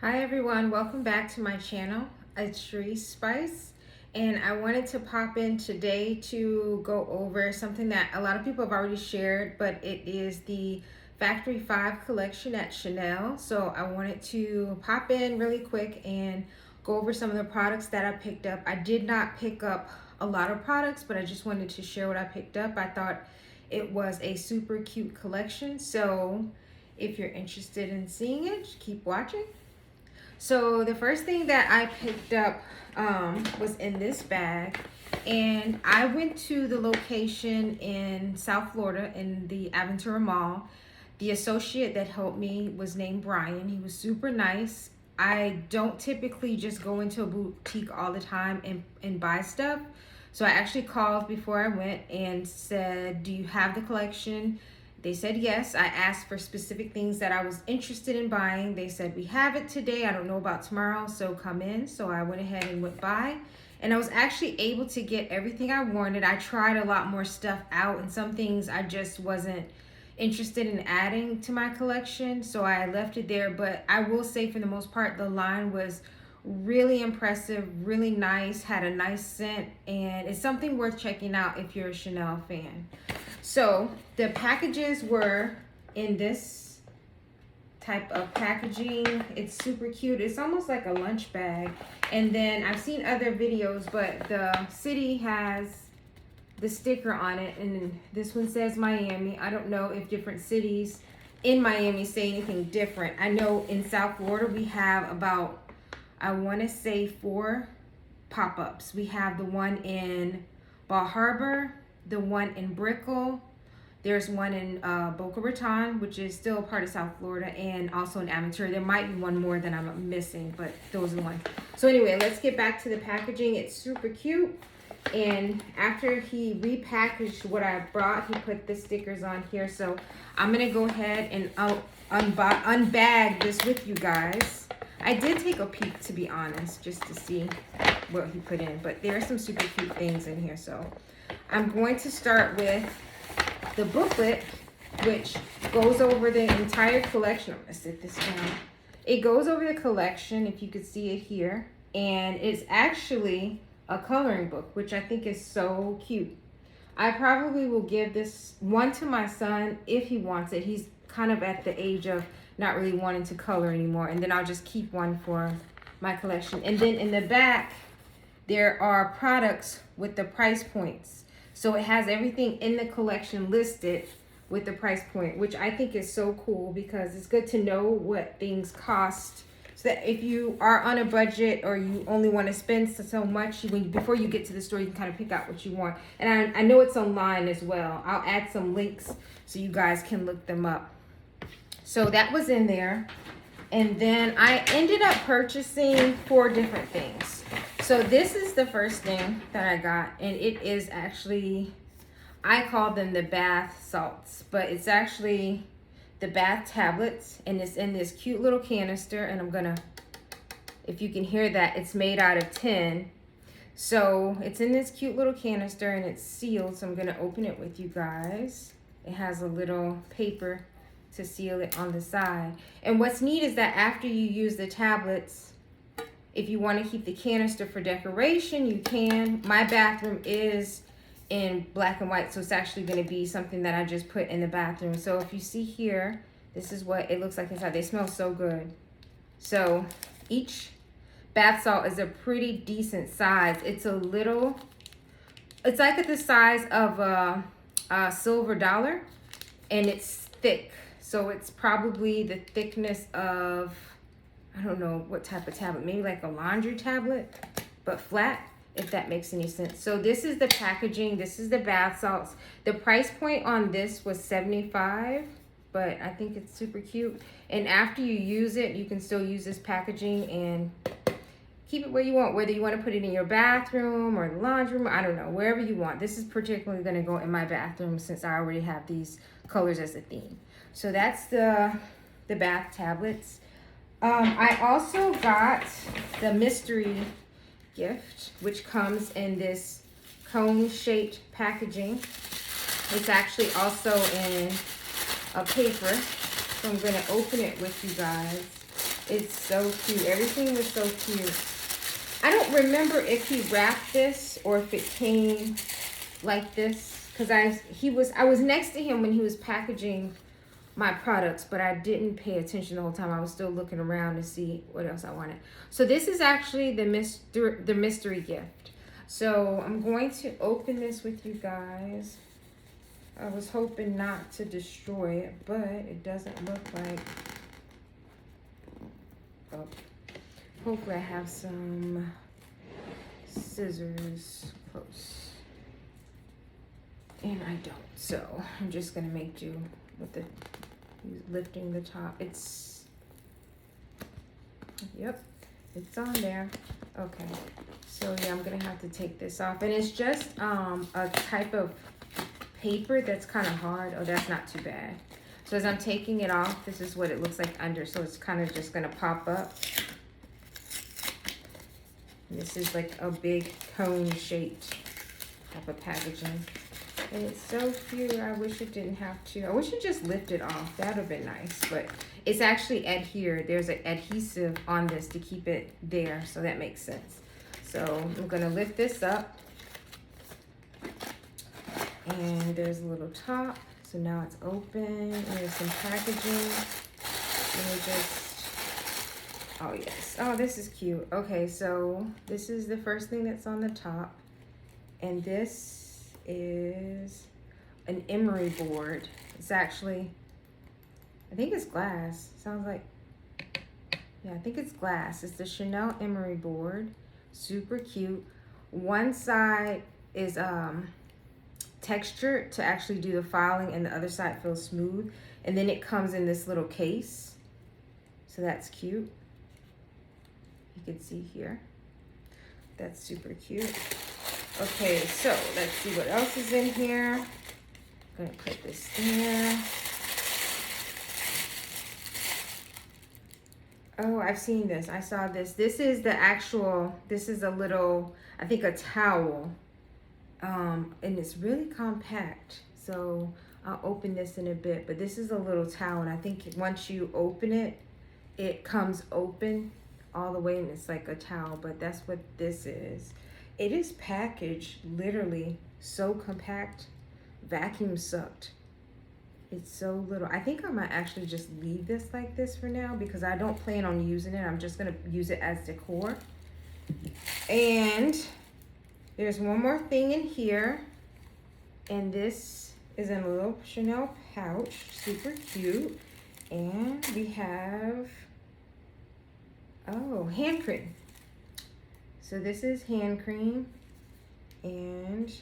Hi everyone, welcome back to my channel. It's Cherise Spice, and I wanted to pop in today to go over something that a lot of people have already shared, but it is the Factory 5 collection at Chanel. So I wanted to pop in really quick and go over some of the products that I picked up. I did not pick up a lot of products, but I just wanted to share what I picked up. I thought it was a super cute collection, so if you're interested in seeing it, keep watching. So the first thing that I picked up was in this bag, and I went to the location in South Florida in the Aventura Mall. The associate that helped me was named Brian. He was super nice. I don't typically just go into a boutique all the time and buy stuff. So I actually called before I went and said, "Do you have the collection?" They said yes. I asked for specific things that I was interested in buying. They said, "We have it today. I don't know about tomorrow, so come in." So I went ahead and went by. And I was actually able to get everything I wanted. I tried a lot more stuff out, and some things I just wasn't interested in adding to my collection. So I left it there. But I will say, for the most part, the line was really impressive, really nice, had a nice scent, and it's something worth checking out if you're a Chanel fan. So the packages were in this type of packaging. It's super cute. It's almost like a lunch bag. And then I've seen other videos, but the city has the sticker on it, and this one says Miami. I don't know if different cities in Miami say anything different. I know in South Florida we have about, I want to say, 4 pop-ups. We have the one in Bal Harbour, the one in Brickell, there's one in Boca Raton, which is still part of South Florida, and also in Aventura. There might be one more that I'm missing, but those are the ones. So anyway, let's get back to the packaging. It's super cute. And after he repackaged what I brought, he put the stickers on here. So I'm going to go ahead and unbag this with you guys. I did take a peek, to be honest, just to see what he put in. But there are some super cute things in here. So I'm going to start with the booklet, which goes over the entire collection. I'm going to sit this down. It goes over the collection, if you could see it here. And it's actually a coloring book, which I think is so cute. I probably will give this one to my son if he wants it. He's kind of at the age of not really wanting to color anymore. And then I'll just keep one for my collection. And then in the back, there are products with the price points. So it has everything in the collection listed with the price point, which I think is so cool because it's good to know what things cost. So that if you are on a budget or you only want to spend so much, before you get to the store, you can kind of pick out what you want. And I know it's online as well. I'll add some links so you guys can look them up. So that was in there. And then I ended up purchasing 4 different things. So this is the first thing that I got, and it is actually, I call them the bath salts, but it's actually the bath tablets, and it's in this cute little canister. And I'm gonna, if you can hear that, it's made out of tin. So it's in this cute little canister and it's sealed. So I'm gonna open it with you guys. It has a little paper to seal it on the side. And what's neat is that after you use the tablets, if you want to keep the canister for decoration, you can. My bathroom is in black and white, so it's actually going to be something that I just put in the bathroom. So if you see here, this is what it looks like inside. They smell so good. So each bath salt is a pretty decent size. It's a little, it's like at the size of a silver dollar, and it's thick. So it's probably the thickness of, I don't know what type of tablet, maybe like a laundry tablet, but flat, if that makes any sense. So this is the packaging. This is the bath salts. The price point on this was $75, but I think it's super cute. And after you use it, you can still use this packaging and keep it where you want, whether you want to put it in your bathroom or the laundry room, I don't know, wherever you want. This is particularly going to go in my bathroom since I already have these colors as a theme. So that's the bath tablets. I also got the mystery gift, which comes in this cone-shaped packaging. It's actually also in a paper, so I'm going to open it with you guys. It's so cute. Everything was so cute. I don't remember if he wrapped this or if it came like this, because I was next to him when he was packaging my products, but I didn't pay attention the whole time. I was still looking around to see what else I wanted. So this is actually the mystery gift. So I'm going to open this with you guys. I was hoping not to destroy it, but it doesn't look like. Oh, hopefully I have some scissors close. And I don't, so I'm just gonna make do with the lifting the top. Yep, it's on there. Okay, so yeah, I'm gonna have to take this off, and it's just a type of paper that's kind of hard. Oh, that's not too bad. So as I'm taking it off, this is what it looks like under, so it's kind of just gonna pop up. And this is like a big cone shaped type of packaging. And it's so cute. I wish it didn't have to. I wish it just lifted off. That would have been nice. But it's actually adhered. There's an adhesive on this to keep it there. So that makes sense. So I'm going to lift this up. And there's a little top. So now it's open. And there's some packaging. Let me just... Oh, yes. Oh, this is cute. Okay, so this is the first thing that's on the top. And this is an emery board. It's actually, I think it's glass. Sounds like, yeah, I think it's glass. It's the Chanel emery board. Super cute. One side is textured to actually do the filing, and the other side feels smooth. And then it comes in this little case. So that's cute. You can see here. That's super cute. Okay, so let's see what else is in here. I'm gonna put this there. Oh, I've seen this. I saw this. This is the actual, this is a little, I think a towel. And it's really compact. So I'll open this in a bit, but this is a little towel. And I think once you open it, it comes open all the way and it's like a towel, but that's what this is. It is packaged literally so compact, vacuum sucked. It's so little. I think I might actually just leave this like this for now because I don't plan on using it. I'm just gonna use it as decor. And there's one more thing in here. And this is in a little Chanel pouch, super cute. And we have, oh, hand cream. So this is hand cream, and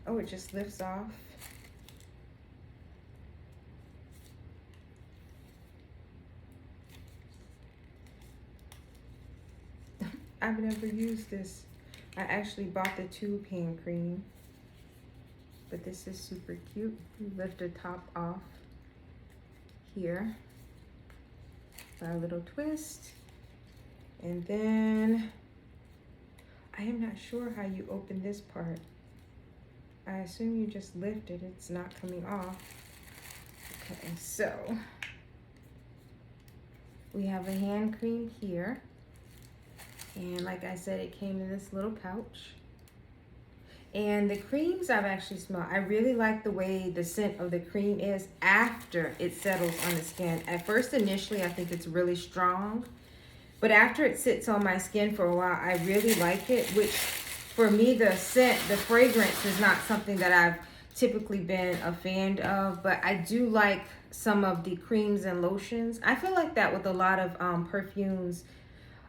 oh, it just lifts off. I've never used this. I actually bought the tube hand cream, but this is super cute. You lift the top off here by a little twist, and then I am not sure how you open this part. I assume you just lift it. It's not coming off. Okay, so we have a hand cream here. And like I said, it came in this little pouch. And the creams I've actually smelled. I really like the way the scent of the cream is after it settles on the skin. At first, initially, I think it's really strong. But after it sits on my skin for a while, I really like it, which for me, the scent, the fragrance is not something that I've typically been a fan of, but I do like some of the creams and lotions. I feel like that with a lot of perfumes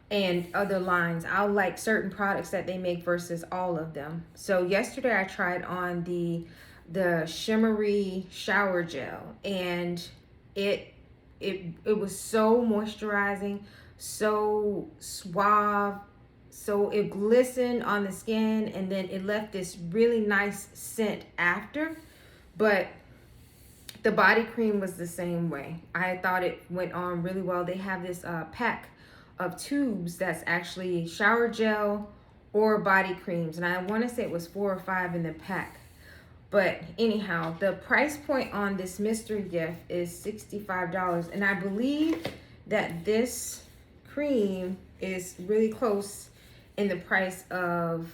and other lines. I'll like certain products that they make versus all of them. So yesterday I tried on the shimmery shower gel, and it was so moisturizing, so suave, so it glistened on the skin, and then it left this really nice scent after. But the body cream was the same way. I thought it went on really well. They have this pack of tubes that's actually shower gel or body creams, and I want to say it was 4 or 5 in the pack. But anyhow, the price point on this mystery gift is $65, and I believe that this cream is really close in the price of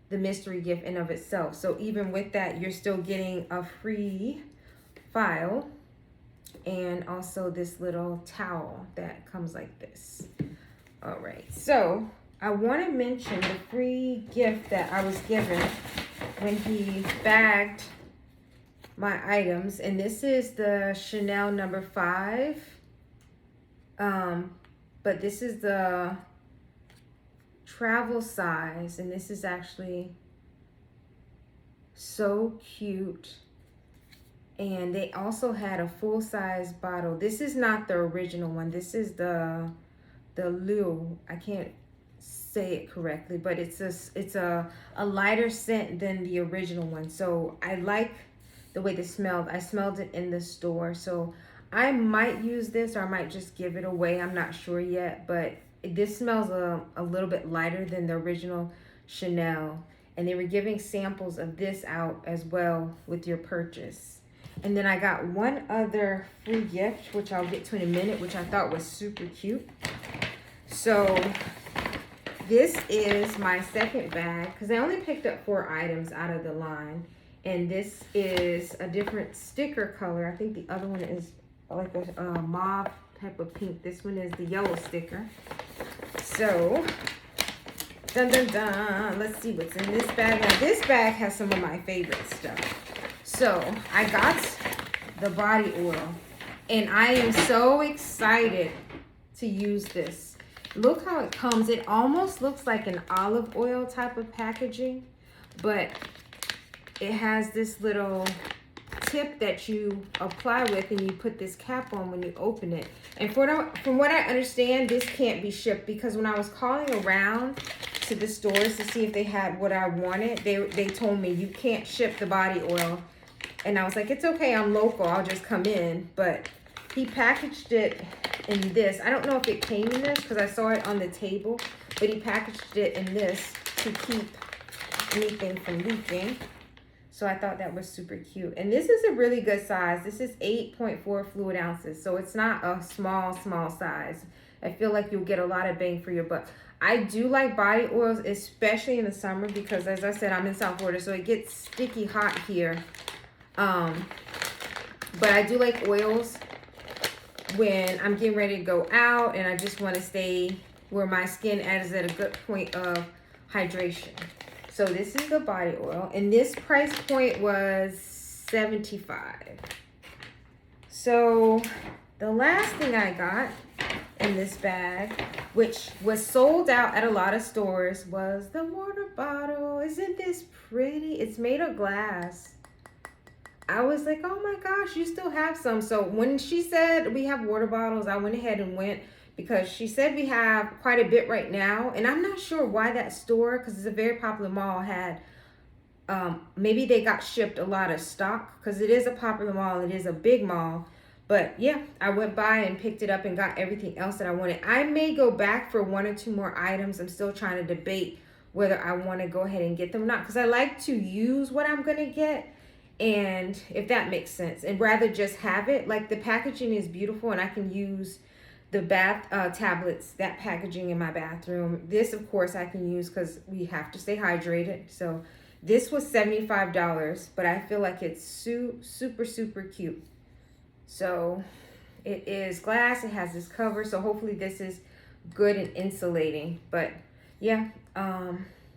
the mystery gift in of itself. So even with that, you're still getting a free file and also this little towel that comes like this. All right, so I want to mention the free gift that I was given when he bagged my items, and this is the Chanel number 5. But this is the travel size, and this is actually so cute. And they also had a full-size bottle. This is not the original one. This is the Lou. I can't say it correctly, but it's a lighter scent than the original one. So I like the way this smelled. I smelled it in the store. So I might use this, or I might just give it away. I'm not sure yet, but this smells a little bit lighter than the original Chanel. And they were giving samples of this out as well with your purchase. And then I got one other free gift, which I'll get to in a minute, which I thought was super cute. So this is my second bag, because I only picked up 4 items out of the line. And this is a different sticker color. I think the other one is like a mauve type of pink. This one is the yellow sticker. So, dun dun dun. Let's see what's in this bag. Now this bag has some of my favorite stuff. So I got the body oil, and I am so excited to use this. Look how it comes. It almost looks like an olive oil type of packaging, but it has this little tip that you apply with, and you put this cap on when you open it. And from what I understand, this can't be shipped, because when I was calling around to the stores to see if they had what I wanted, they told me you can't ship the body oil. And I was like, it's okay, I'm local, I'll just come in. But he packaged it in this. I don't know if it came in this, because I saw it on the table, but he packaged it in this to keep anything from leaking. So I thought that was super cute. And this is a really good size. This is 8.4 fluid ounces. So it's not a small size. I feel like you'll get a lot of bang for your buck. I do like body oils, especially in the summer, because as I said, I'm in South Florida, so it gets sticky hot here. But I do like oils when I'm getting ready to go out and I just want to stay where my skin is at a good point of hydration. So this is the body oil, and this price point was $75. So the last thing I got in this bag, which was sold out at a lot of stores, was the water bottle. Isn't this pretty? It's made of glass. I was like, oh my gosh, you still have some. So when she said we have water bottles, I went ahead and went, because she said we have quite a bit right now. And I'm not sure why that store, because it's a very popular mall, had, maybe they got shipped a lot of stock, because it is a popular mall, it is a big mall. But yeah, I went by and picked it up and got everything else that I wanted. I may go back for 1 or 2 more items. I'm still trying to debate whether I want to go ahead and get them or not, because I like to use what I'm going to get. And if that makes sense, and rather just have it, like the packaging is beautiful, and I can use the bath tablets, that packaging in my bathroom. This, of course, I can use because we have to stay hydrated. So this was $75, but I feel like it's super cute. So it is glass. It has this cover, so hopefully this is good and insulating. But yeah,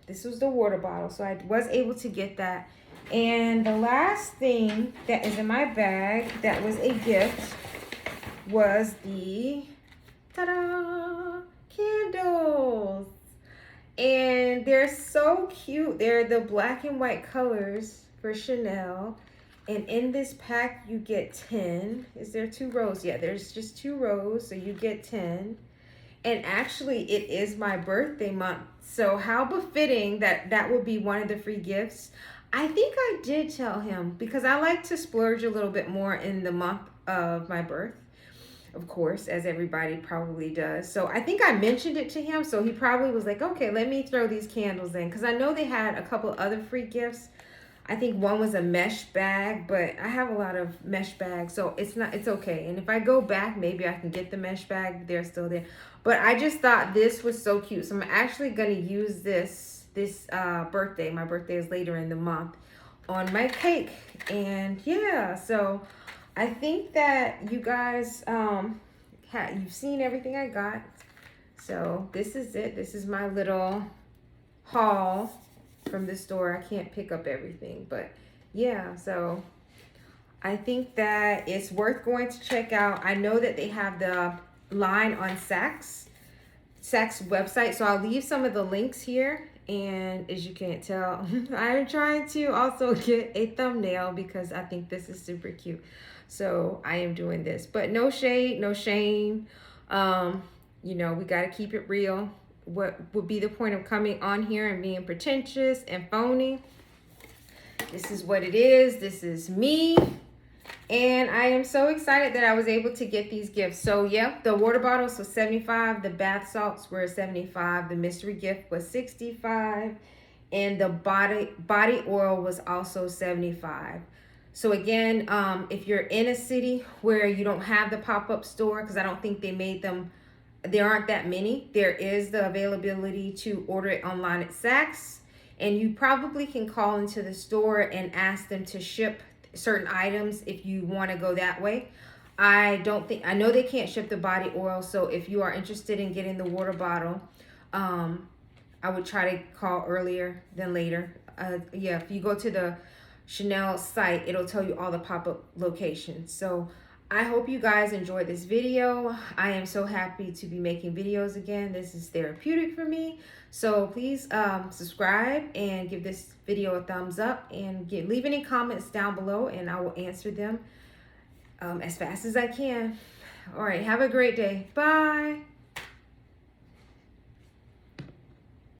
this was the water bottle, so I was able to get that. And the last thing that is in my bag that was a gift was the ta-da candles. And they're so cute. They're the black and white colors for Chanel. And in this pack you get 10. Is there 2 rows? Yeah, there's just 2 rows, so you get 10. And actually it is my birthday month, so how befitting that that would be one of the free gifts. I think I did tell him, because I like to splurge a little bit more in the month of my birth, of course, as everybody probably does. So I think I mentioned it to him, so he probably was like, okay, let me throw these candles in, because I know they had a couple other free gifts. I think one was a mesh bag, but I have a lot of mesh bags, so it's okay. And if I go back, maybe I can get the mesh bag. They're still there. But I just thought this was so cute. So I'm actually gonna use this birthday. My birthday is later in the month on my cake. And yeah, so I think that you guys you've seen everything I got. So this is it. This is my little haul from the store. I can't pick up everything, but yeah, so I think that it's worth going to check out. I know that they have the line on Saks website, so I'll leave some of the links here. And as you can't tell, I'm trying to also get a thumbnail because I think this is super cute. So I am doing this, but no shade, no shame. You know, we got to keep it real. What would be the point of coming on here and being pretentious and phony? This is what it is. This is me. And I am so excited that I was able to get these gifts. So yeah, the water bottles was 75, the bath salts were 75, the mystery gift was 65, and the body oil was also 75. So again, if you're in a city where you don't have the pop-up store, because I don't think they made them, there aren't that many, there is the availability to order it online at Saks. And you probably can call into the store and ask them to ship certain items if you want to go that way. I know they can't ship the body oil, so if you are interested in getting the water bottle, I would try to call earlier than later. Yeah, if you go to the Chanel site, it'll tell you all the pop-up locations. So I hope you guys enjoyed this video. I am so happy to be making videos again. This is therapeutic for me. So please subscribe and give this video a thumbs up, and leave any comments down below and I will answer them as fast as I can. All right, have a great day. Bye.